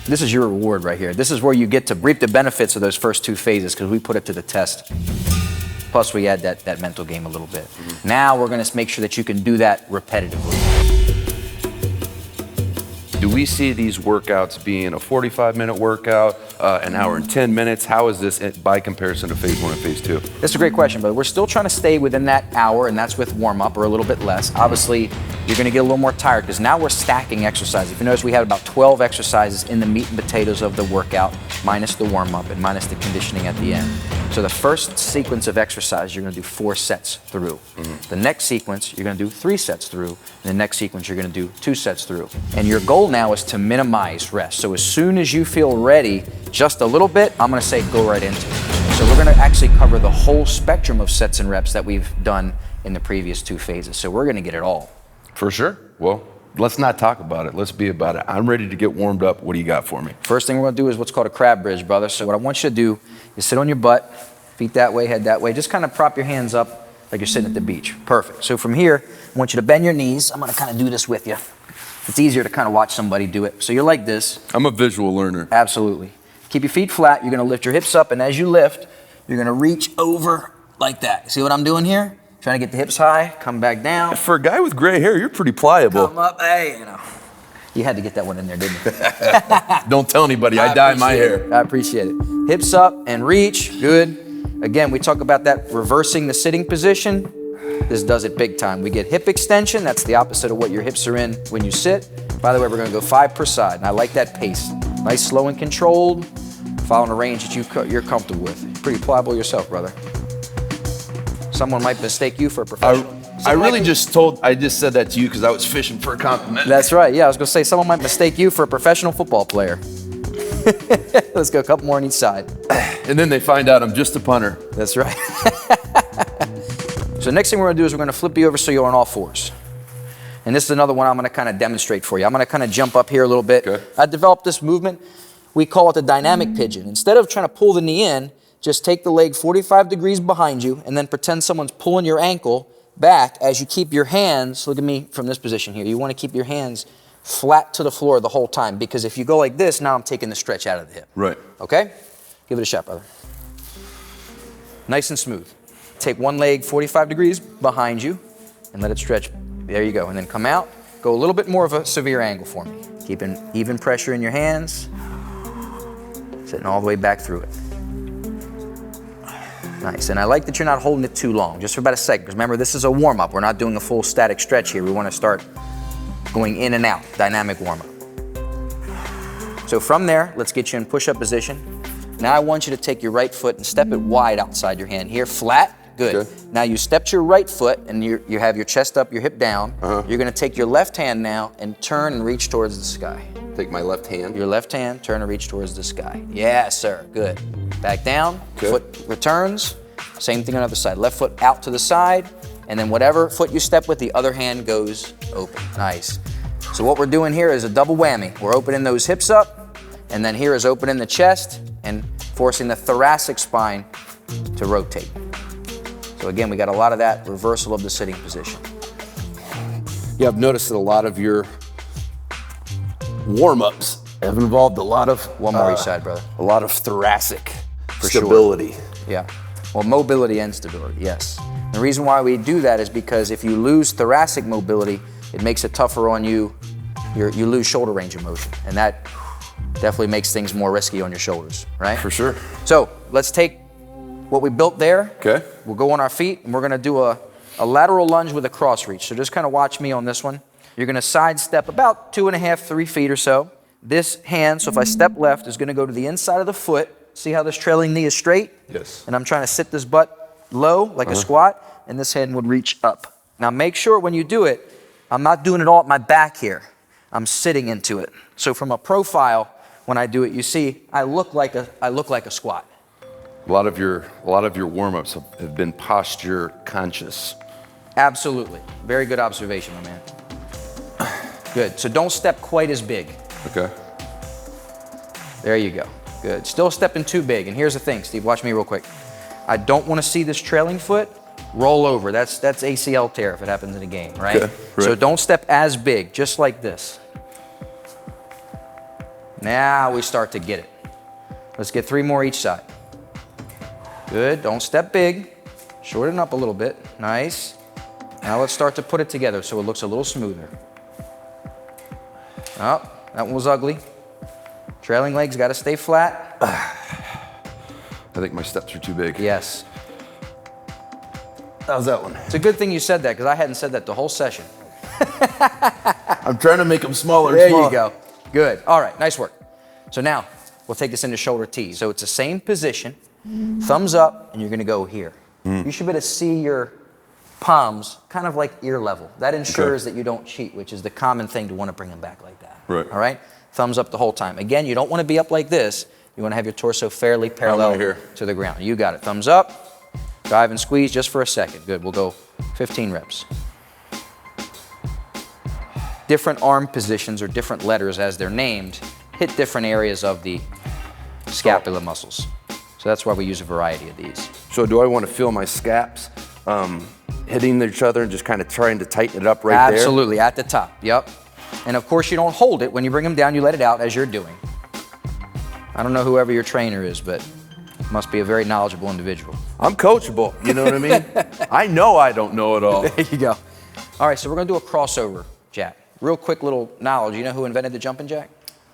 This is your reward right here. This is where you get to reap the benefits of those first 2 phases because we put it to the test. Plus we add that mental game a little bit. Now we're gonna make sure that you can do that repetitively. Do we see these workouts being a 45-minute workout, an hour and 10 minutes? How is this by comparison to phase 1 and phase 2? That's a great question, but we're still trying to stay within that hour, and that's with warm-up or a little bit less. Obviously, you're gonna get a little more tired because now we're stacking exercises. If you notice, we have about 12 exercises in the meat and potatoes of the workout, minus the warm-up and minus the conditioning at the end. So the first sequence of exercise, you're gonna do 4 sets through. The next sequence, you're gonna do 3 sets through. And the next sequence, you're gonna do 2 sets through. And your goal now is to minimize rest. So as soon as you feel ready, just a little bit, I'm gonna say go right into it. So we're gonna actually cover the whole spectrum of sets and reps that we've done in the previous 2 phases. So we're gonna get it all. For sure. Well, let's not talk about it. Let's be about it. I'm ready to get warmed up. What do you got for me? First thing we're gonna do is what's called a crab bridge, brother. So what I want you to do is sit on your butt, feet that way, head that way. Just kind of prop your hands up like you're sitting at the beach. Perfect. So from here, I want you to bend your knees. I'm gonna kind of do this with you. It's easier to kind of watch somebody do it. So you're like this. I'm a visual learner. Absolutely. Keep your feet flat. You're gonna lift your hips up, and as you lift, you're gonna reach over like that. See what I'm doing here? Trying to get the hips high, come back down. For a guy with gray hair, you're pretty pliable. Come up, hey, you know. You had to get that one in there, didn't you? Don't tell anybody, I dye my hair. I appreciate it. Hips up and reach, good. Again, we talk about that reversing the sitting position. This does it big time. We get hip extension. That's the opposite of what your hips are in when you sit. By the way, we're gonna go 5 per side, and I like that pace. Nice, slow, and controlled, following a range that you're comfortable with. Pretty pliable yourself, brother. Someone might mistake you for a professional. I just said that to you because I was fishing for a compliment. That's right, yeah, I was gonna say someone might mistake you for a professional football player. Let's go a couple more on each side. And then they find out I'm just a punter. That's right. So next thing we're gonna do is we're gonna flip you over so you're on all 4s. And this is another one I'm gonna kind of demonstrate for you. I'm gonna kind of jump up here a little bit. Okay. I developed this movement. We call it the dynamic pigeon. Instead of trying to pull the knee in, just take the leg 45 degrees behind you and then pretend someone's pulling your ankle back as you keep your hands, look at me from this position here. You wanna keep your hands flat to the floor the whole time, because if you go like this, now I'm taking the stretch out of the hip. Right. Okay? Give it a shot, brother. Nice and smooth. Take one leg 45 degrees behind you and let it stretch. There you go. And then come out. Go a little bit more of a severe angle for me. Keeping even pressure in your hands. Sitting all the way back through it. Nice. And I like that you're not holding it too long, just for about a second. Because remember, this is a warm-up. We're not doing a full static stretch here. We want to start going in and out, dynamic warm-up. So from there, let's get you in push-up position. Now I want you to take your right foot and step it wide outside your hand. Here, flat. Good. Okay. Now you stepped your right foot and you have your chest up, your hip down. You're gonna take your left hand now and turn and reach towards the sky. Take my left hand. Your left hand, turn and reach towards the sky. Yes, sir, good. Back down, foot returns. Same thing on the other side. Left foot out to the side, and then whatever foot you step with, the other hand goes open. Nice. So what we're doing here is a double whammy. We're opening those hips up, and then here is opening the chest and forcing the thoracic spine to rotate. So again, we got a lot of that reversal of the sitting position. Yeah, I've noticed that a lot of your warm-ups have involved a lot of one more each side, brother. A lot of thoracic stability. Sure. Yeah. Well, mobility and stability, yes. The reason why we do that is because if you lose thoracic mobility, it makes it tougher on you. You lose shoulder range of motion, and that definitely makes things more risky on your shoulders, right? For sure. So let's take what we built there. Okay. We'll go on our feet, and we're gonna do a lateral lunge with a cross reach. So just kind of watch me on this one. You're gonna sidestep about 2.5, 3 feet or so. This hand, so if I step left, is gonna go to the inside of the foot. See how this trailing knee is straight? Yes. And I'm trying to sit this butt low, like a squat, and this hand would reach up. Now make sure when you do it, I'm not doing it all at my back here. I'm sitting into it. So from a profile, when I do it, you see, I look like a squat. A lot of your warm-ups have been posture conscious. Absolutely. Very good observation, my man. Good. So don't step quite as big. Okay. There you go. Good. Still stepping too big. And here's the thing, Steve, watch me real quick. I don't want to see this trailing foot roll over. That's ACL tear if it happens in a game, right? Okay. Right. So don't step as big, just like this. Now we start to get it. Let's get 3 more each side. Good, don't step big. Shorten up a little bit, nice. Now let's start to put it together so it looks a little smoother. Oh, that one was ugly. Trailing legs gotta stay flat. I think my steps are too big. Yes. How's that one? It's a good thing you said that because I hadn't said that the whole session. I'm trying to make them smaller. There you go. Good. All right, nice work. So now we'll take this into shoulder tees. So it's the same position, thumbs up, and you're gonna go here. You should be able to see your palms kind of like ear level. That ensures that you don't cheat, which is the common thing to want to bring them back like that. Right. All right? Thumbs up the whole time. Again, you don't want to be up like this. You want to have your torso fairly parallel to the ground. You got it. Thumbs up. Drive and squeeze just for a second. Good. We'll go 15 reps. Different arm positions or different letters as they're named hit different areas of the scapula muscles. So that's why we use a variety of these. So do I want to feel my scaps hitting each other and just kind of trying to tighten it up right there? Absolutely, at the top, yep. And of course you don't hold it. When you bring them down, you let it out as you're doing. I don't know whoever your trainer is, but must be a very knowledgeable individual. I'm coachable, you know what I mean? I know I don't know it all. There you go. All right, so we're gonna do a crossover jack. Real quick little knowledge. You know who invented the jumping jack?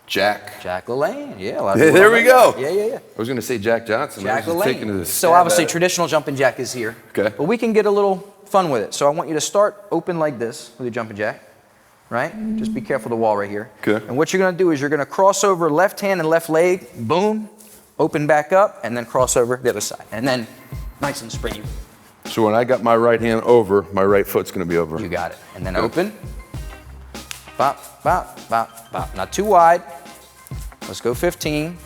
Jack. Jack LaLanne, yeah. There we go. Yeah. I was going to say Jack Johnson. Jack LaLanne. So stab obviously at it. traditional jumping jack is here. Okay. But we can get a little fun with it. So I want you to start open like this with your jumping jack, right? Just be careful of the wall right here. Okay. And what you're gonna do is you're gonna cross over left hand and left leg, boom, open back up, and then cross over the other side. And then nice and springy. So when I got my right hand over, my right foot's going to be over. You got it. And then open, bop, bop, bop, bop. Not too wide. Let's go 15.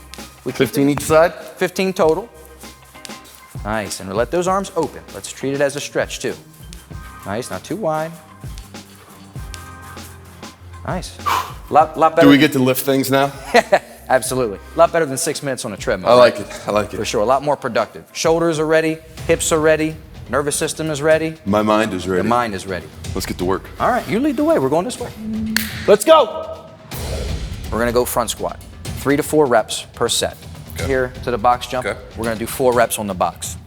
15 each side? 15 total. Nice, and let those arms open. Let's treat it as a stretch too. Nice, not too wide. Nice. Lot better. Do we get to lift things now? Absolutely. A lot better than 6 minutes on a treadmill. I like it. I like it. For sure, a lot more productive. Shoulders are ready, hips are ready, nervous system is ready. My mind is ready. The mind is ready. Let's get to work. All right, you lead the way. We're going this way. Let's go. We're gonna go front squat. 3 to 4 reps per set. Okay. Here to the box jump, Okay. we're gonna do 4 reps on the box.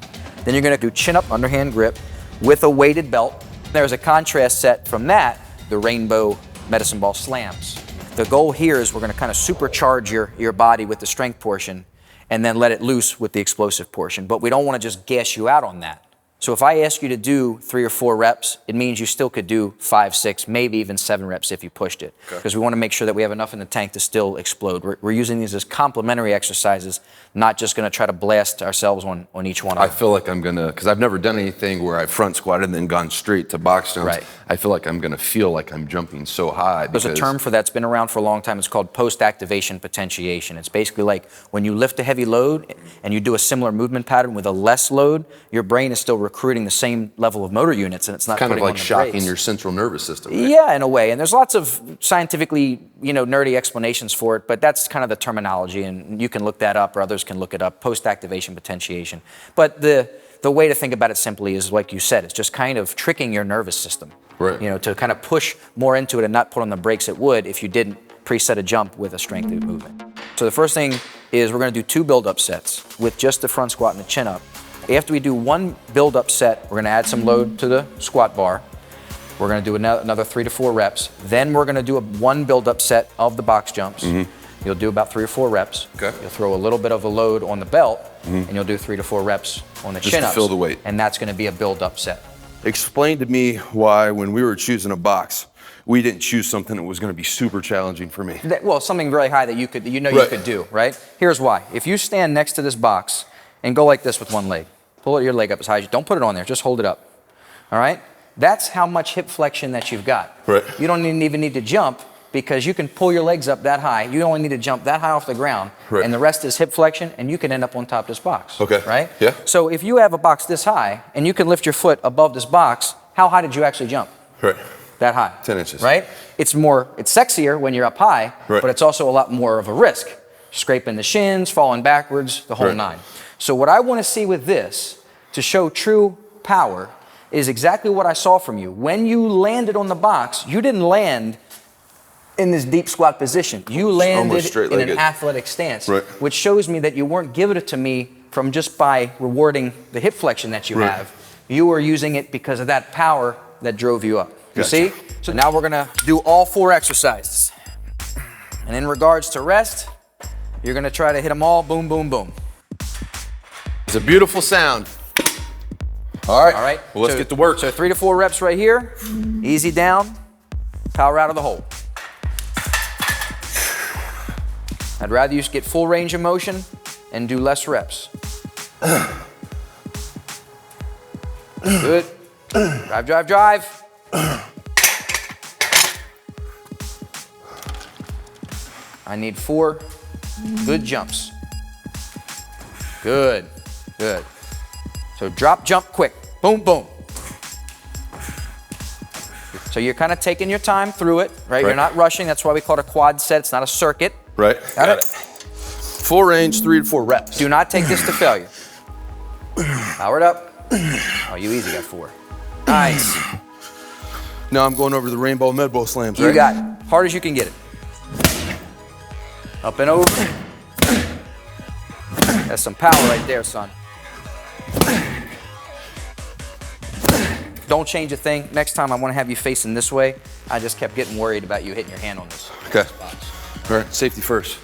Then you're gonna do chin up underhand grip with a weighted belt. There's a contrast set from that, the rainbow medicine ball slams. The goal here is we're gonna kind of supercharge your body with the strength portion and then let it loose with the explosive portion. But we don't wanna just gas you out on that. So if I ask you to do 3 or 4 reps, it means you still could do 5, 6, maybe even 7 reps if you pushed it. Because we want to make sure that we have enough in the tank to still explode. We're using these as complementary exercises, not just going to try to blast ourselves on each one of I them. feel like I'm going to, because I've never done anything where I front squatted and then gone straight to box jumps. Right. I feel like I'm going to feel like I'm jumping so high. There's a term for that. It's been around for a long time. It's called post-activation potentiation. It's basically like when you lift a heavy load and you do a similar movement pattern with a less load, your brain is still recruiting the same level of motor units, and it's not kind of putting like on the shocking brakes. your central nervous system. Right? Yeah, in a way. And there's lots of scientifically, nerdy explanations for it, but that's kind of the terminology, and you can look that up or others can look it up, post-activation potentiation. But the way to think about it simply is, like you said, it's just kind of tricking your nervous system. Right. To kind of push more into it and not put on the brakes it would if you didn't preset a jump with a strength movement. So the first thing is we're going to do 2 build-up sets with just the front squat and the chin up. After we do 1 build-up set, we're going to add some load to the squat bar. We're going to do another 3 to 4 reps. Then we're going to do 1 build-up set of the box jumps. You'll do about 3 or 4 reps. Okay. You'll throw a little bit of a load on the belt, and you'll do 3 to 4 reps on the chin-ups. Just to fill the weight. And that's going to be a build-up set. Explain to me why, when we were choosing a box, we didn't choose something that was going to be super challenging for me. Well, something very high that you could you could do, right? Here's why. If you stand next to this box and go like this with one leg, pull your leg up as high as you, don't put it on there, just hold it up, all right? That's how much hip flexion that you've got. Right. You don't even need to jump because you can pull your legs up that high. You only need to jump that high off the ground, right, and the rest is hip flexion, and you can end up on top of this box, okay, right? Yeah. So if you have a box this high and you can lift your foot above this box, how high did you actually jump? Right. That high. 10 inches. Right? It's sexier when you're up high, right, but it's also a lot more of a risk. Scraping the shins, falling backwards, the whole right, 9. So what I want to see with this, to show true power, is exactly what I saw from you. When you landed on the box, you didn't land in this deep squat position. You landed in an athletic stance, which shows me that you weren't giving it to me from just by rewarding the hip flexion that you have. You were using it because of that power that drove you up. You see? So now we're gonna do all 4 exercises. And in regards to rest, you're gonna try to hit them all, boom, boom, boom. It's a beautiful sound. All right. All right. Well, let's get to work. So 3 to 4 reps right here. Easy down, power out of the hole. I'd rather you get full range of motion and do less reps. Good. Drive, drive, drive. I need 4 good jumps. Good, good. So drop, jump quick. Boom, boom. So you're kind of taking your time through it, right? You're not rushing. That's why we call it a quad set. It's not a circuit. Right. Got it? Full range, 3 to 4 reps. Do not take this to failure. Power it up. Oh, you easy got 4. Nice. Now I'm going over the rainbow med-bow slams, right? You got it. Hard as you can get it. Up and over. That's some power right there, son. Don't change a thing. Next time I want to have you facing this way. I just kept getting worried about you hitting your hand on this. Okay. All right, safety first.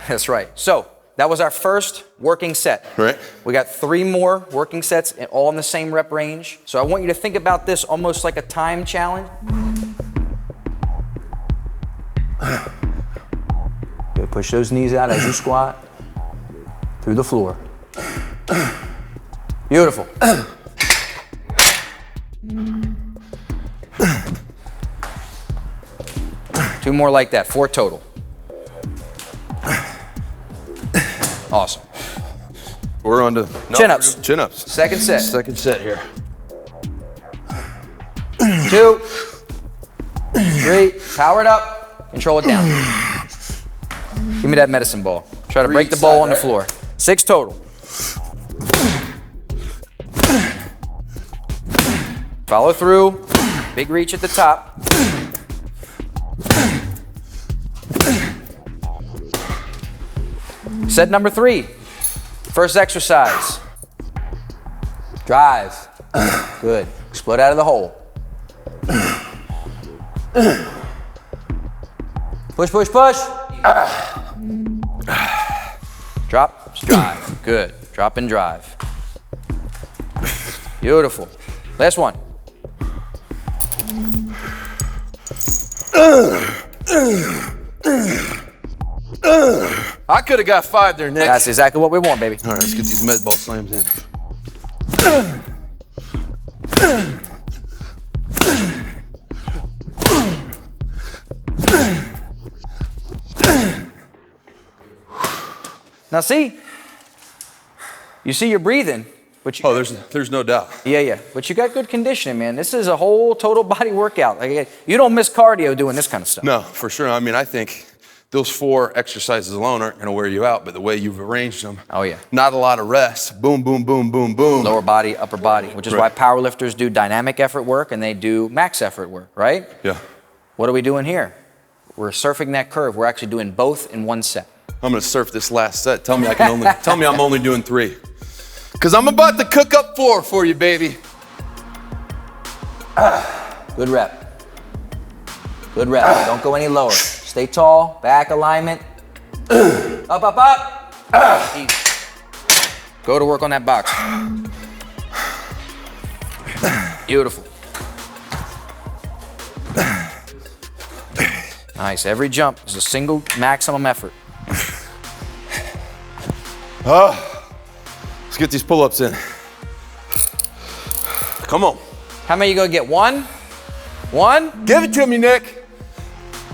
That's right. So that was our first working set. Right. We got 3 more working sets, all in the same rep range. So I want you to think about this almost like a time challenge. Good. Push those knees out as you squat through the floor. Beautiful. 2 more like that, 4 total. Awesome. We're on to chin-ups. Chin-ups. Second set. Second set here. 2, 3, power it up, control it down. Give me that medicine ball. Try to break the ball on the floor. 6 total. Follow through, big reach at the top. Set number 3, first exercise. Drive, good. Explode out of the hole. Push, push, push. Drop, drive, good. Drop and drive. Beautiful. Last one. I could have got 5 there, Nick. That's exactly what we want, baby. All right, let's get these med ball slams in. Now see, you see you're breathing, but you, Oh, there's no doubt. yeah, but you got good conditioning, man. This is a whole total body workout. Like, you don't miss cardio doing this kind of stuff. No, for sure. I mean, I think those 4 exercises alone aren't going to wear you out, but the way you've arranged them, Oh yeah. not a lot of rest. Boom, boom, boom, boom, boom. Lower body, upper body, which is why powerlifters do dynamic effort work and they do max effort work, right? Yeah. What are we doing here? We're surfing that curve. We're actually doing both in one set. I'm going to surf this last set. Tell me I'm only doing 3. Because I'm about to cook up 4 for you, baby. Good rep. Good rep. Don't go any lower. Stay tall, back alignment. Up, up, up. Easy. Go to work on that box. Beautiful. Nice. Every jump is a single maximum effort. Let's get these pull-ups in. Come on. How many you gonna get? 1? 1? Give it to me, Nick.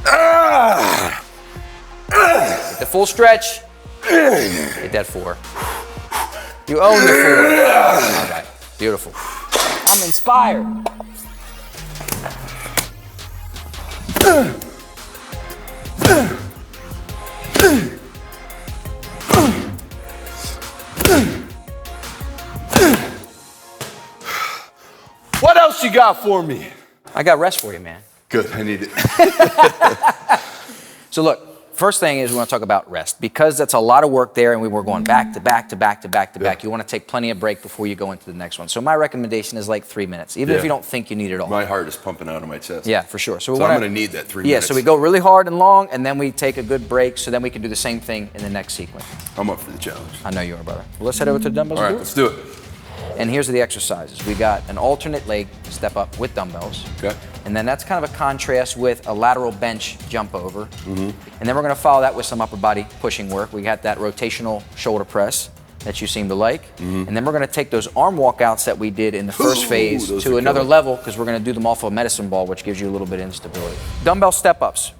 Get the full stretch. Hit that 4. You own the 4. All right. Beautiful. I'm inspired. What else you got for me? I got rest for you, man. Good, I need it. So look, first thing is we want to talk about rest. Because that's a lot of work there and we were going back to back to back to back to back, you want to take plenty of break before you go into the next one. So my recommendation is like 3 minutes, even if you don't think you need it all. My heart is pumping out of my chest. Yeah, for sure. So I'm going to need that 3 minutes. Yeah, so we go really hard and long, and then we take a good break, so then we can do the same thing in the next sequence. I'm up for the challenge. I know you are, brother. Well, let's head over to the dumbbells. All right, let's do it. And here's the exercises. We got an alternate leg step up with dumbbells. Okay. And then that's kind of a contrast with a lateral bench jump over. And then we're gonna follow that with some upper body pushing work. We got that rotational shoulder press that you seem to like. And then we're gonna take those arm walkouts that we did in the first phase to another level, because we're gonna do them off of a medicine ball, which gives you a little bit of instability. Dumbbell step-ups.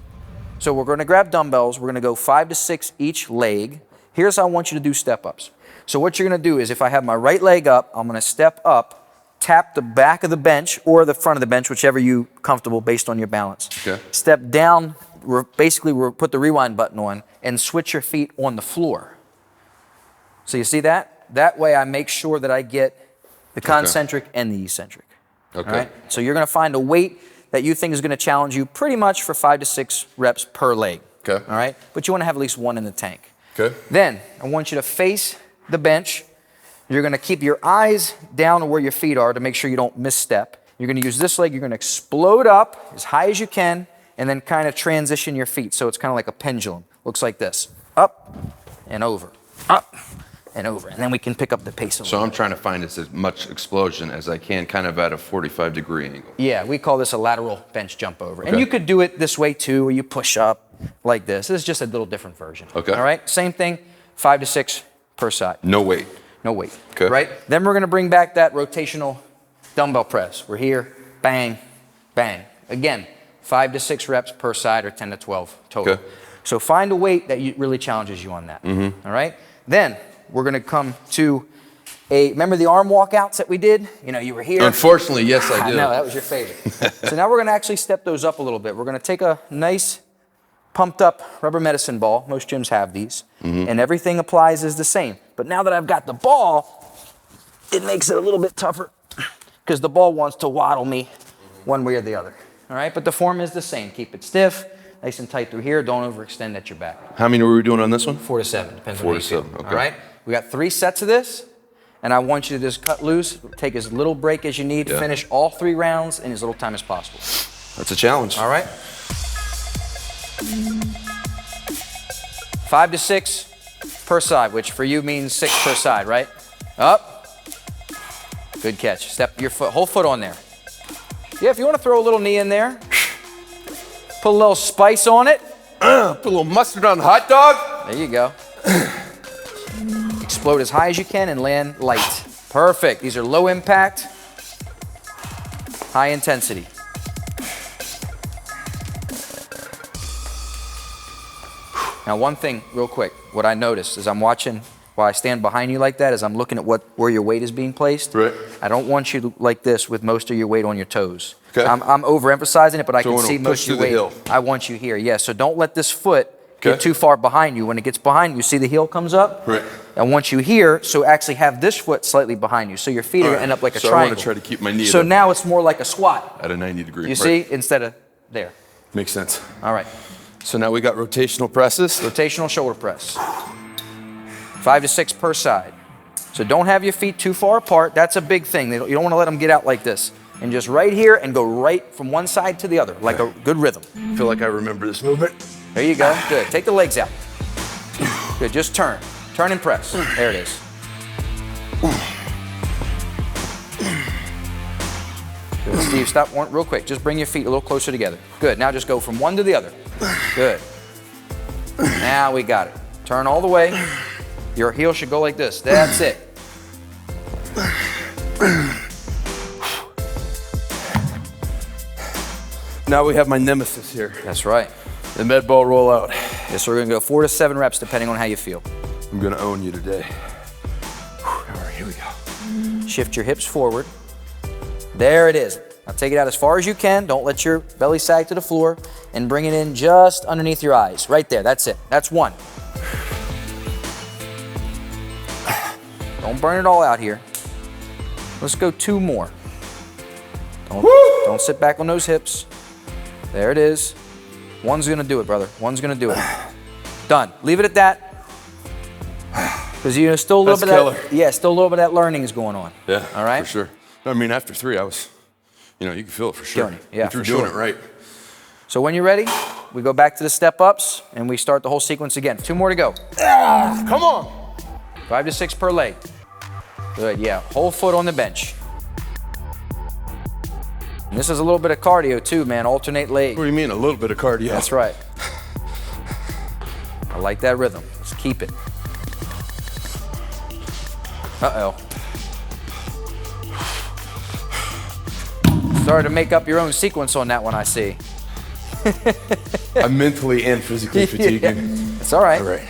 So we're gonna grab dumbbells. We're gonna go 5 to 6 each leg. Here's how I want you to do step-ups. So what you're gonna do is, if I have my right leg up, I'm gonna step up, tap the back of the bench or the front of the bench, whichever you comfortable based on your balance. Okay. Step down, basically put the rewind button on and switch your feet on the floor. So you see that? That way I make sure that I get the concentric and the eccentric. Okay. All right? So you're gonna find a weight that you think is gonna challenge you pretty much for 5 to 6 reps per leg. Okay. All right? But you wanna have at least one in the tank. Okay. Then I want you to face the bench. You're gonna keep your eyes down to where your feet are to make sure you don't misstep. You're gonna use this leg, you're gonna explode up as high as you can, and then kind of transition your feet. So it's kind of like a pendulum. Looks like this. Up and over, up and over. And then we can pick up the pace a little. So I'm trying to find as much explosion as I can, kind of at a 45-degree angle. Yeah, we call this a lateral bench jump over. And you could do it this way too, where you push up like this. This is just a little different version. Okay. All right, same thing, 5 to 6 per side. No weight. No weight. Okay. Right? Then we're gonna bring back that rotational dumbbell press. We're here, bang, bang. Again, 5 to 6 reps per side, or 10 to 12 total. Okay. So find a weight that really challenges you on that. All right? Then we're gonna come to remember the arm walkouts that we did? You know, you were here. Unfortunately, yes, I do. No, that was your favorite. So now we're gonna actually step those up a little bit. We're gonna take a nice pumped up rubber medicine ball. Most gyms have these. And everything applies is the same. But now that I've got the ball, it makes it a little bit tougher because the ball wants to waddle me one way or the other. All right, but the form is the same. Keep it stiff, nice and tight through here. Don't overextend at your back. How many were we doing on this one? 4 to 7, depends on 4 how to you feel. 7, okay. All right, we got 3 sets of this, and I want you to just cut loose, take as little break as you need, finish all 3 rounds in as little time as possible. That's a challenge. All right. 5 to 6 per side, which for you means 6 per side, right? Up. Good catch. Step your foot, whole foot on there. Yeah, if you want to throw a little knee in there, put a little spice on it. Put a little mustard on the hot dog. There you go. Explode as high as you can and land light. Perfect. These are low impact, high intensity. Now, one thing real quick, what I noticed is I'm watching, while I stand behind you like that, is I'm looking at where your weight is being placed. Right. I don't want you to, like this with most of your weight on your toes. Okay. I'm overemphasizing it, but I So can when see it'll most push of your through the weight. heel. I want you here, yeah. So don't let this foot get Okay. too far behind you. When it gets behind you, see the heel comes up? Right. I want you here, so actually have this foot slightly behind you. So your feet are gonna end up like a So I triangle. want to try to keep my knee So at now it's more like a squat. a 90 degree. You see, instead of there. Makes sense. All right. So now we got rotational presses. Rotational shoulder press. 5 to 6 per side. So don't have your feet too far apart. That's a big thing. You don't want to let them get out like this. And just right here and go right from one side to the other, like a good rhythm. I feel like I remember this movement. There you go. Good. Take the legs out. Good. Just turn. Turn and press. There it is. Good. Steve, stop real quick. Just bring your feet a little closer together. Good. Now just go from one to the other. Good. Now we got it. Turn all the way. Your heel should go like this. That's it. Now we have my nemesis here. That's right. The med ball rollout. Yes, so we're gonna go 4 to 7 reps depending on how you feel. I'm gonna own you today. All right, here we go. Shift your hips forward. There it is. Now take it out as far as you can. Don't let your belly sag to the floor, and bring it in just underneath your eyes. Right there, that's it. That's 1. Don't burn it all out here. Let's go 2 more. Don't sit back on those hips. There it is. One's gonna do it, brother. One's gonna do it. Done. Leave it at that. Because you know, still a little bit of that, yeah, still a little bit of that learning is going on. Yeah, all right? for sure. I mean, after 3, I was, you know, you can feel it for sure. Yeah, if you're for doing sure. it right. So when you're ready, we go back to the step-ups, and we start the whole sequence again. 2 more to go. Come on. 5 to 6 per leg. Good, yeah. Whole foot on the bench. And this is a little bit of cardio too, man. Alternate leg. What do you mean, a little bit of cardio? That's right. I like that rhythm. Let's keep it. Uh-oh. Started to make up your own sequence on that one, I see. I'm mentally and physically fatiguing. It's all right. All right.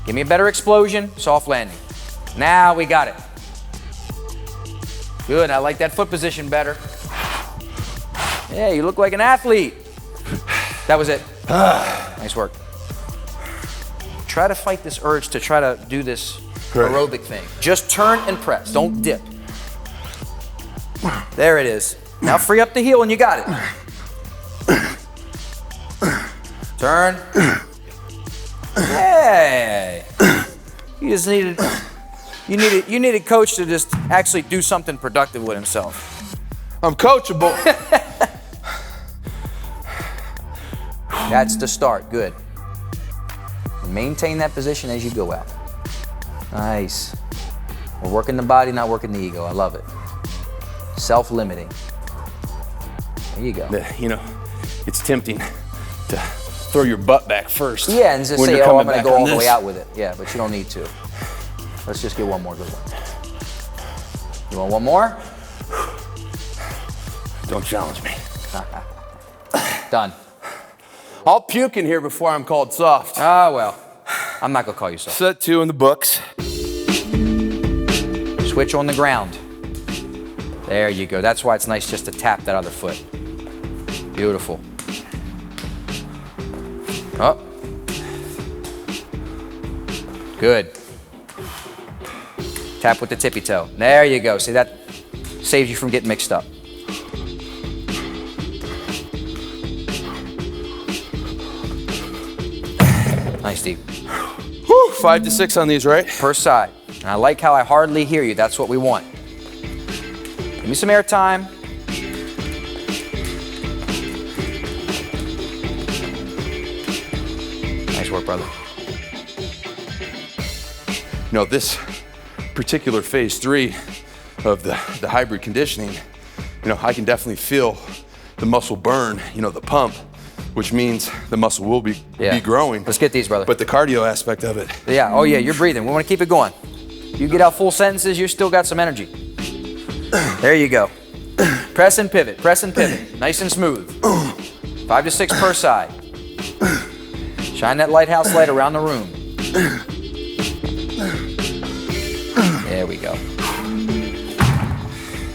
Give me a better explosion, soft landing. Now we got it. Good, I like that foot position better. Yeah, you look like an athlete. That was it. Nice work. Try to fight this urge to try to do this aerobic thing. Just turn and press, don't dip. There it is. Now free up the heel and you got it. Turn. Hey. You just needed, you needed coach to just actually do something productive with himself. I'm coachable. That's the start, good. Maintain that position as you go out. Nice. We're working the body, not working the ego. I love it. Self-limiting. There you go. You know, it's tempting to throw your butt back first. Yeah, and just when say, you're oh, I'm coming gonna back go on all the way this. out with it. Yeah, but you don't need to. Let's just get one more good one. You want one more? Don't challenge me. Done. I'll puke in here before I'm called soft. Ah, well. I'm not gonna call you soft. Set 2 in the books. Switch on the ground. There you go. That's why it's nice just to tap that other foot. Beautiful. Oh. Good. Tap with the tippy toe. There you go. See, that saves you from getting mixed up. Nice, Steve. Whew, 5 to 6 on these, right? Per side. And I like how I hardly hear you. That's what we want. Give me some air time. Nice work, brother. You know, this particular phase 3 of the hybrid conditioning, you know, I can definitely feel the muscle burn, you know, the pump, which means the muscle will be growing. Let's get these, brother. But the cardio aspect of it. Yeah, oh yeah, you're breathing. We want to keep it going. You get out full sentences, you still got some energy. There you go. Press and pivot, press and pivot. Nice and smooth. 5 to 6 per side. Shine that lighthouse light around the room. There we go.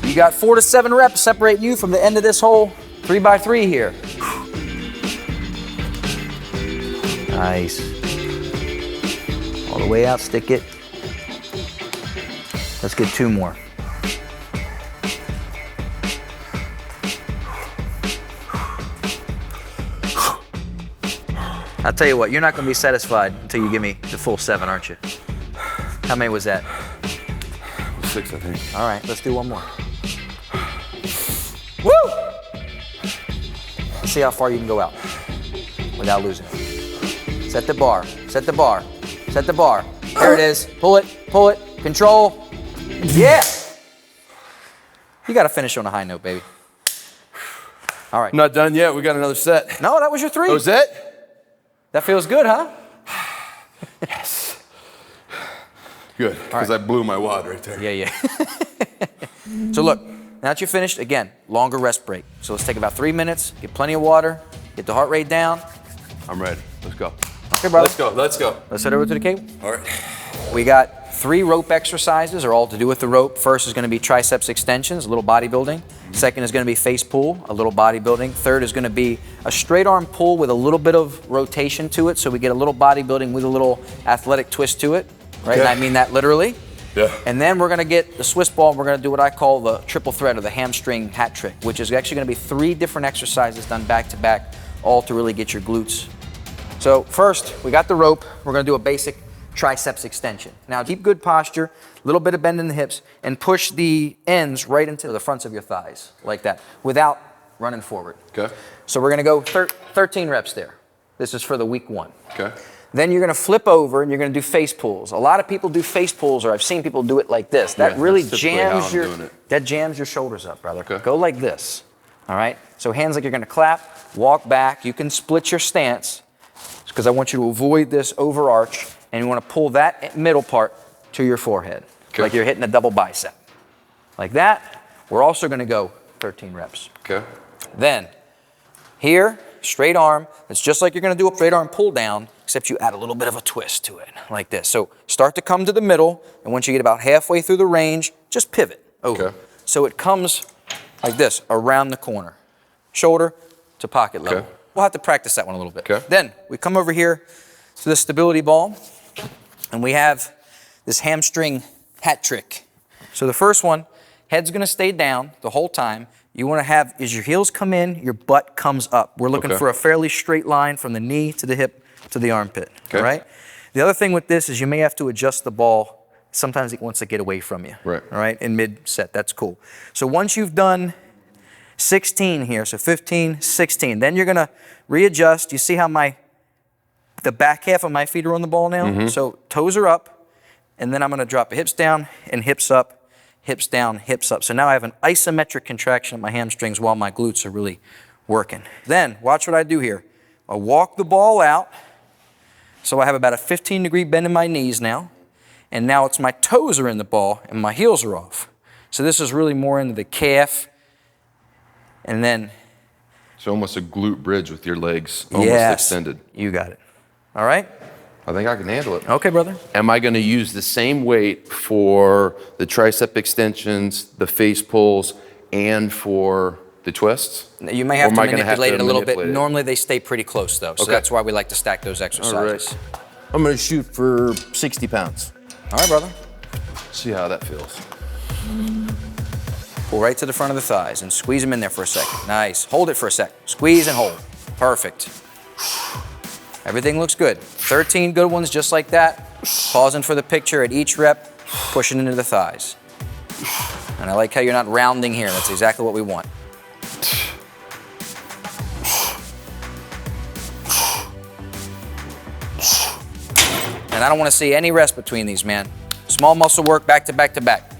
You got 4 to 7 reps separating you from the end of this whole 3x3 here. Nice. All the way out, stick it. Let's get 2 more. I'll tell you what, you're not going to be satisfied until you give me the full 7, aren't you? How many was that? 6, I think. All right, let's do 1 more. Woo! Let's see how far you can go out without losing it. Set the bar, set the bar, set the bar. There it is. Pull it, control. Yeah! You got to finish on a high note, baby. All right. Not done yet. We got another set. No, that was your 3. That was it? That feels good, huh? Yes. Good, because I blew my wad right there. Yeah. So look, now that you're finished, again, longer rest break. So let's take about 3 minutes, get plenty of water, get the heart rate down. I'm ready. Let's go. Okay, brother. Let's go. Let's head over to the cable. All right. We got 3 rope exercises, are all to do with the rope. First is going to be triceps extensions, a little bodybuilding. Second is going to be face pull, a little bodybuilding. Third is going to be a straight arm pull with a little bit of rotation to it, so we get a little bodybuilding with a little athletic twist to it, right? Okay. And I mean that literally. Yeah. And then we're gonna get the Swiss ball and we're gonna do what I call the triple threat or the hamstring hat trick, which is actually gonna be 3 different exercises done back to back, all to really get your glutes. So first, we got the rope. We're gonna do a basic triceps extension. Now keep good posture, a little bit of bend in the hips, and push the ends right into the fronts of your thighs, like that, without running forward. Okay. So we're gonna go 13 reps there. This is for the week 1. Okay. Then you're gonna flip over and you're gonna do face pulls. A lot of people do face pulls, or I've seen people do it like this. That Yeah, really that's typically how jams I'm doing it. your shoulders up, brother. Okay. Go like this, all right? So hands like you're gonna clap, walk back. You can split your stance, because I want you to avoid this overarch, and you wanna pull that middle part to your forehead, Okay. like you're hitting a double bicep. Like that. We're also gonna go 13 reps. Okay. Then, here, straight arm. It's just like you're gonna do a straight arm pull down, except you add a little bit of a twist to it, like this. So start to come to the middle, and once you get about halfway through the range, just pivot over. Okay. So it comes like this, around the corner. Shoulder to pocket level. Okay. We'll have to practice that one a little bit. Okay. Then, we come over here to the stability ball, and we have this hamstring hat trick. So the first one, head's gonna stay down the whole time. You wanna have, as your heels come in, your butt comes up. We're looking Okay. for a fairly straight line from the knee to the hip to the armpit, Okay. all right? The other thing with this is you may have to adjust the ball. Sometimes it wants to get away from you, Right. all right, in mid-set, that's cool. So once you've done 16 here, so 15, 16, then you're gonna readjust. You see how the back half of my feet are on the ball now? Mm-hmm. So toes are up, and then I'm gonna drop hips down and hips up, hips down, hips up. So now I have an isometric contraction of my hamstrings while my glutes are really working. Then, watch what I do here. I walk the ball out, so I have about a 15-degree bend in my knees now, and now it's my toes are in the ball and my heels are off. So this is really more into the calf, and then So almost a glute bridge with your legs almost yes, extended. you got it. All right? I think I can handle it. Okay, brother. Am I going to use the same weight for the tricep extensions, the face pulls, and for the twists? You may have Or to am I gonna have manipulate to it a little bit. manipulate it? Normally they stay pretty close though, so Okay. that's why we like to stack those exercises. I'm gonna shoot for 60 pounds. All right, brother. See how that feels. Pull right to the front of the thighs and squeeze them in there for a second. Nice. Hold it for a sec. Squeeze and hold. Perfect. Everything looks good. 13 good ones just like that. Pausing for the picture at each rep, pushing into the thighs. And I like how you're not rounding here. That's exactly what we want. And I don't want to see any rest between these, man. Small muscle work, back to back to back.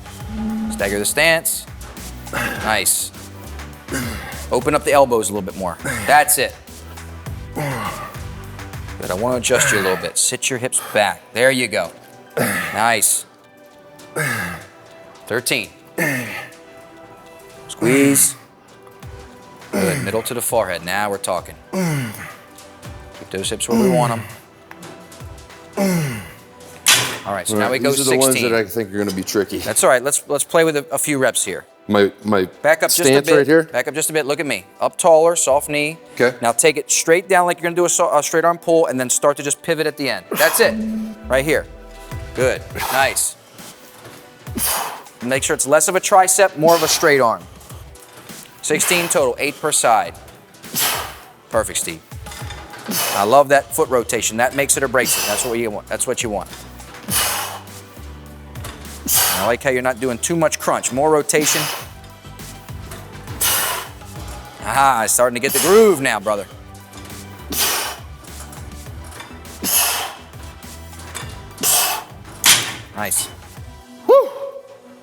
Stagger the stance. Nice. Open up the elbows a little bit more. That's it. Good, I want to adjust you a little bit. Sit your hips back. There you go. Nice. 13. Squeeze. Good, middle to the forehead. Now we're talking. Keep those hips where we want them. All right, so now we go These are 16. the ones that I think are going to be tricky. That's all right. Let's play with a few reps here. My Back up just a stance bit. right here. Back up just a bit. Look at me. Up taller, soft knee. Okay. Now take it straight down like you're gonna do a straight arm pull, and then start to just pivot at the end. That's it. Right here. Good. Nice. Make sure it's less of a tricep, more of a straight arm. 16 total, 8 per side. Perfect, Steve. I love that foot rotation. That makes it or breaks it. That's what you want. That's what you want. I like how you're not doing too much crunch. More rotation. Ah, it's starting to get the groove now, brother. Nice. Woo!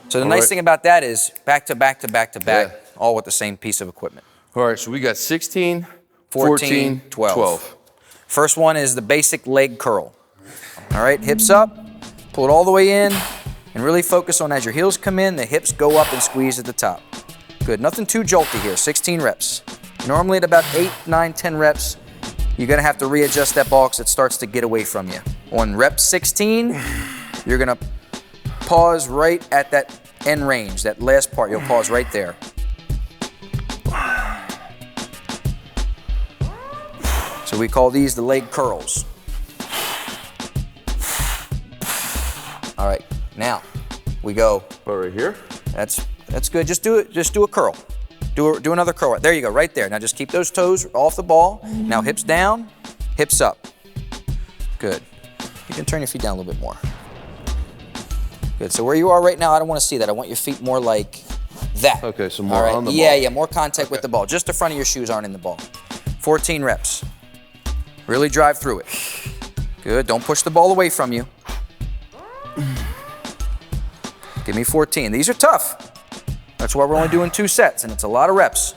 So the nice right. thing about that is back to back to back to back, Yeah. all with the same piece of equipment. All right, so we got 16, 14, 12. First one is the basic leg curl. All right, hips up, pull it all the way in, and really focus on as your heels come in, the hips go up and squeeze at the top. Good, nothing too jolty here, 16 reps. Normally at about 8, 9, 10 reps, you're gonna have to readjust that ball because it starts to get away from you. On rep 16, you're gonna pause right at that end range, that last part, you'll pause right there. So we call these the leg curls. All right, now, We go. Oh, right here? That's good. Just do it. Just do a curl. Do another curl. There you go, right there. Now just keep those toes off the ball. Now hips down, hips up. Good. You can turn your feet down a little bit more. Good. So where you are right now, I don't want to see that. I want your feet more like that. Okay, so more on the ball. Yeah, more contact with the ball. Just the front of your shoes aren't in the ball. 14 reps. Really drive through it. Good. Don't push the ball away from you. Give me 14. These are tough. That's why we're only doing 2 sets, and it's a lot of reps.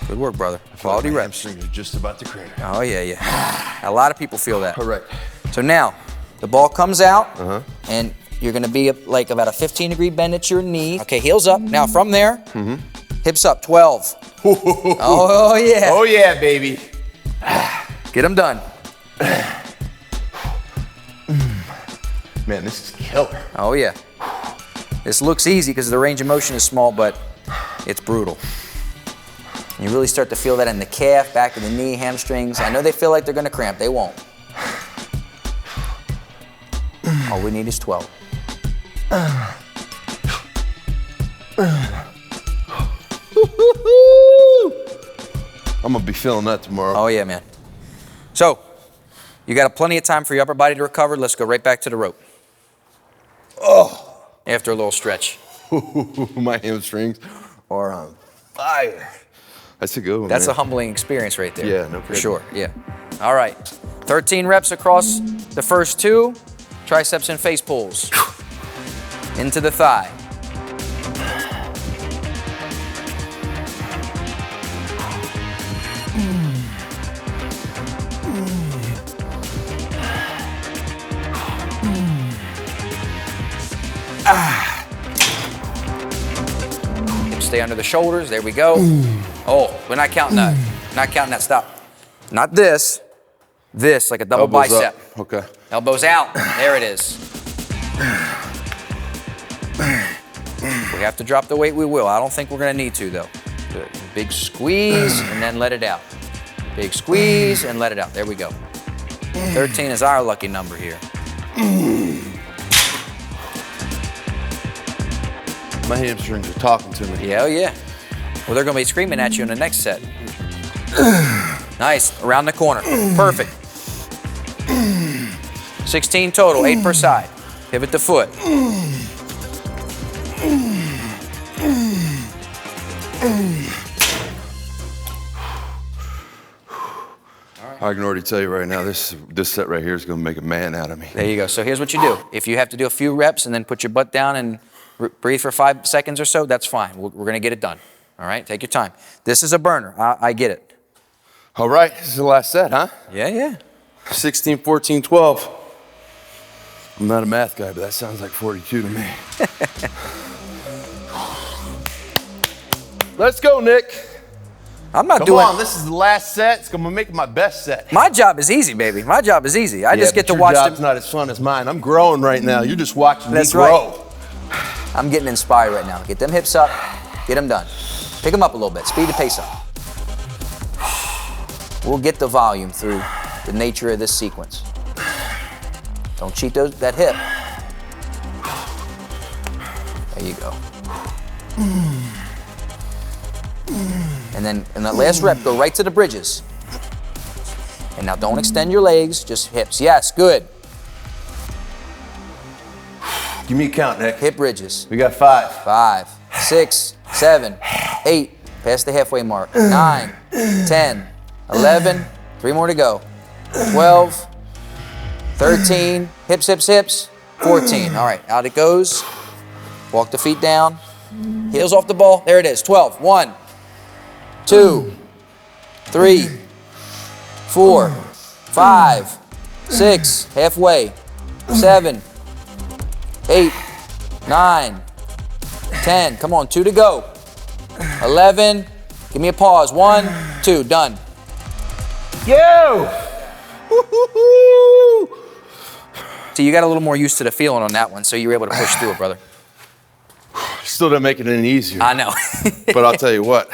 Good work, brother. Quality reps. Hamstrings are just about to crater. Oh, yeah. A lot of people feel that. Correct. So now, the ball comes out, and you're gonna be like about a 15-degree bend at your knee. Okay, heels up. Now from there, hips up, 12. Oh, yeah. Oh, yeah, baby. Get them done. Man, this is killer. Oh, yeah. This looks easy because the range of motion is small, but it's brutal. You really start to feel that in the calf, back of the knee, hamstrings. I know they feel like they're gonna cramp, they won't. All we need is 12. I'm gonna be feeling that tomorrow. Oh yeah, man. So, you got plenty of time for your upper body to recover. Let's go right back to the rope. Oh, after a little stretch. My hamstrings are on fire. That's a good one, That's man. a humbling experience right there. Yeah, no For kidding. sure, yeah. All right, 13 reps across the first 2. Triceps and face pulls. Into the thigh. Hips stay under the shoulders. There we go. Oh, we're not counting that. Not counting that. Stop. Not this. This, like a double Elbows bicep. up. Okay. Elbows out. There it is. If we have to drop the weight, we will. I don't think we're going to need to, though. Good. Big squeeze, and then let it out. Big squeeze, and let it out. There we go. 13 is our lucky number here. My hamstrings are talking to me. Yeah, oh yeah. Well, they're going to be screaming at you in the next set. Nice. Around the corner. Perfect. 16 total, 8 per side. Pivot the foot. I can already tell you right now, this set right here is gonna make a man out of me. There you go. So here's what you do. If you have to do a few reps and then put your butt down and breathe for 5 seconds or so, that's fine. We're going to get it done. All right? Take your time. This is a burner. I get it. All right, this is the last set, huh? Yeah, yeah. 16, 14, 12. I'm not a math guy, but that sounds like 42 to me. Let's go, Nick. I'm not Come doing... on, this is the last set. It's gonna make my best set. My job is easy, baby. My job is easy. I just get to watch your job's not as fun as mine. I'm growing right now. You're just watching That's me grow. I'm getting inspired right now. Get them hips up. Get them done. Pick them up a little bit. Speed the pace up. We'll get the volume through the nature of this sequence. Don't cheat that hip. There you go. And then in that last rep, go right to the bridges. And now don't extend your legs, just hips. Yes, good. Give me a count, Nick. Hip bridges. We got 5. 5, 6, 7, 8. Past the halfway mark. 9, 10, 11. 3 more to go. 12, 13. Hips, hips, hips. 14. All right, out it goes. Walk the feet down. Heels off the ball. There it is. 12. 1, 2, 3, 4, 5, 6. Halfway. 7, 8, 9, 10. Come on, 2 to go. 11. Give me a pause. 1, 2. Done. Yo! So you got a little more used to the feeling on that one, so you were able to push through it, brother. Still didn't make it any easier. I know. But I'll tell you what,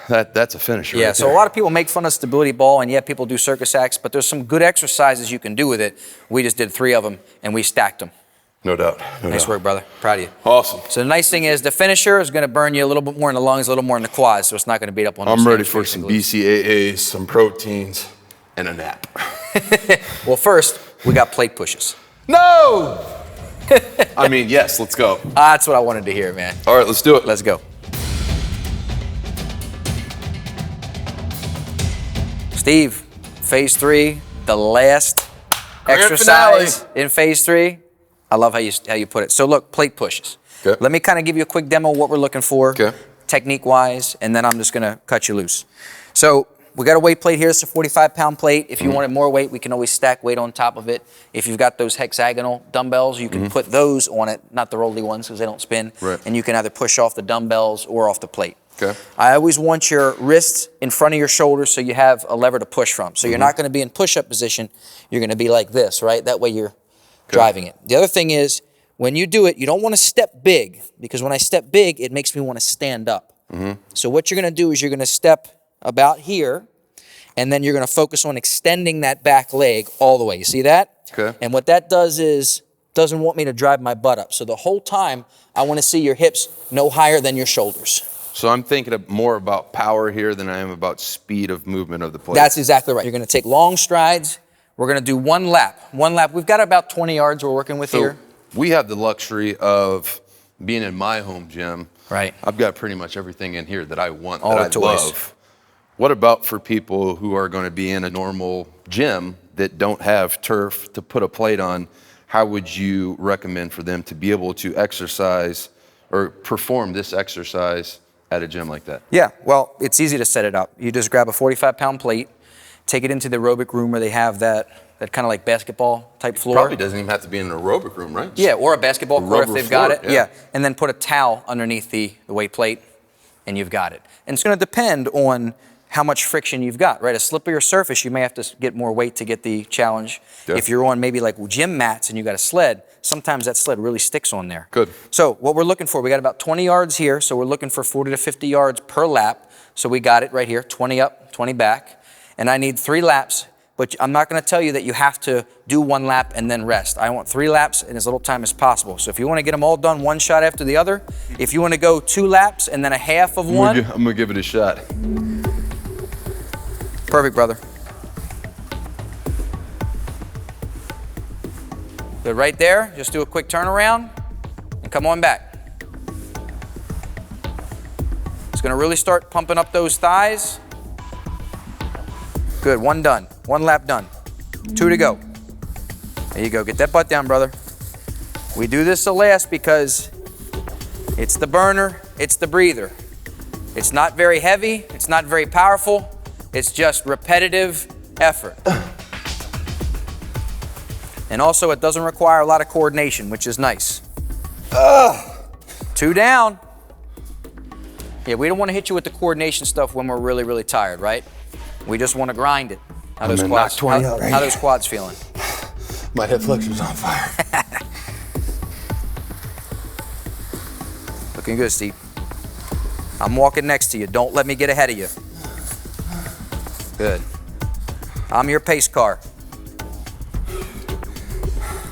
That's a finisher. Yeah, right so a there. lot of people make fun of stability ball, and yeah, people do circus acts, but there's some good exercises you can do with it. We just did 3 of them, and we stacked them. No doubt. No Nice doubt. work, brother. Proud of you. Awesome. So the nice thing is the finisher is going to burn you a little bit more in the lungs, a little more in the quads, so it's not going to beat up on those I'm ready for hamstrings some and glutes. BCAAs, some proteins, and a nap. Well, first, we got plate pushes. No! I mean, yes, let's go. That's what I wanted to hear, man. All right, let's do it. Let's go. Steve, phase 3, the last Grand exercise finale. in phase 3. I love how you put it. So look, plate pushes. Okay. Let me kind of give you a quick demo of what we're looking for, Okay. technique-wise, and then I'm just gonna cut you loose. So we got a weight plate here. It's a 45-pound plate. If you wanted more weight, we can always stack weight on top of it. If you've got those hexagonal dumbbells, you can put those on it, not the rolly ones because they don't spin. Right. And you can either push off the dumbbells or off the plate. Okay. I always want your wrists in front of your shoulders so you have a lever to push from. So you're not going to be in push-up position. You're going to be like this, right? That way you're driving it. The other thing is, when you do it, you don't want to step big, because when I step big, it makes me want to stand up. So what you're going to do is you're going to step about here, and then you're going to focus on extending that back leg all the way. You see that? Okay. And what that does is, doesn't want me to drive my butt up. So the whole time, I want to see your hips no higher than your shoulders. So I'm thinking more about power here than I am about speed of movement of the plate. That's exactly right. You're going to take long strides. We're going to do one lap. One lap. We've got about 20 yards we're working with here. We have the luxury of being in my home gym. Right. I've got pretty much everything in here that I want, All that the I toys. love. What about for people who are going to be in a normal gym that don't have turf to put a plate on? How would you recommend for them to be able to exercise or perform this exercise at a gym like that? Yeah, well, it's easy to set it up. You just grab a 45-pound plate, take it into the aerobic room where they have that kind of like basketball type floor. Probably doesn't even have to be in an aerobic room, right? Yeah, or a basketball court if rubber they've got floor, it. yeah. And then put a towel underneath the weight plate, and you've got it. And it's going to depend on how much friction you've got, right? A slipperier surface, you may have to get more weight to get the challenge. Yeah. If you're on maybe like gym mats and you got a sled, sometimes that sled really sticks on there. Good. So what we're looking for, we got about 20 yards here, so we're looking for 40 to 50 yards per lap. So we got it right here, 20 up, 20 back. And I need 3 laps, but I'm not going to tell you that you have to do 1 lap and then rest. I want 3 laps in as little time as possible. So if you want to get them all done one shot after the other, if you want to go 2 laps and then a half of one. I'm going to give it a shot. Perfect, brother. Good, right there. Just do a quick turnaround and come on back. It's gonna really start pumping up those thighs. Good, 1 done. 1 lap done. 2 to go. There you go, get that butt down, brother. We do this the last because it's the burner, it's the breather. It's not very heavy, it's not very powerful. It's just repetitive effort. And also, it doesn't require a lot of coordination, which is nice. 2 down. Yeah, we don't want to hit you with the coordination stuff when we're really, really tired, right? We just want to grind it. How those quads, how those quads feeling? My hip flexor's on fire. Looking good, Steve. I'm walking next to you. Don't let me get ahead of you. Good. I'm your pace car.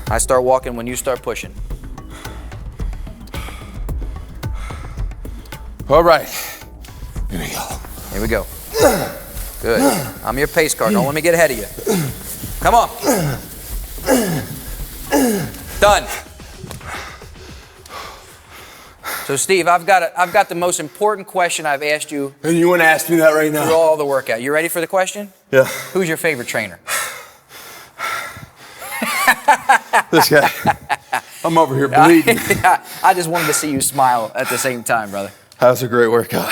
I start walking when you start pushing. All right. Here we go. Here we go. Good. I'm your pace car. Don't let me get ahead of you. Come on. Done. So Steve, I've got the most important question I've asked you And you want to ask me that right through now? all the workout. You ready for the question? Yeah. Who's your favorite trainer? This guy. I'm over here bleeding. I just wanted to see you smile at the same time, brother. That was a great workout.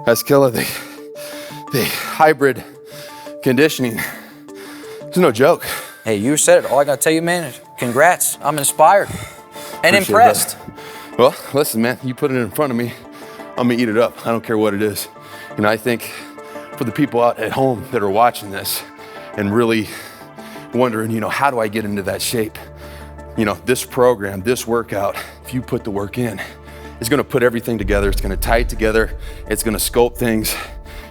That's killer. The hybrid conditioning. It's no joke. Hey, you said it. All I gotta tell you, man, is congrats. I'm inspired and Appreciate impressed. that. Well, listen, man, you put it in front of me, I'm gonna eat it up. I don't care what it is. You know, I think for the people out at home that are watching this and really wondering, you know, how do I get into that shape? You know, this program, this workout, if you put the work in is gonna put everything together. It's gonna tie it together. It's gonna sculpt things.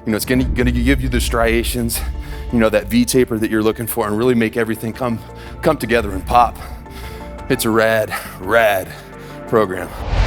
You know, it's gonna give you the striations, you know, that V-taper that you're looking for, and really make everything come together and pop. It's a rad program.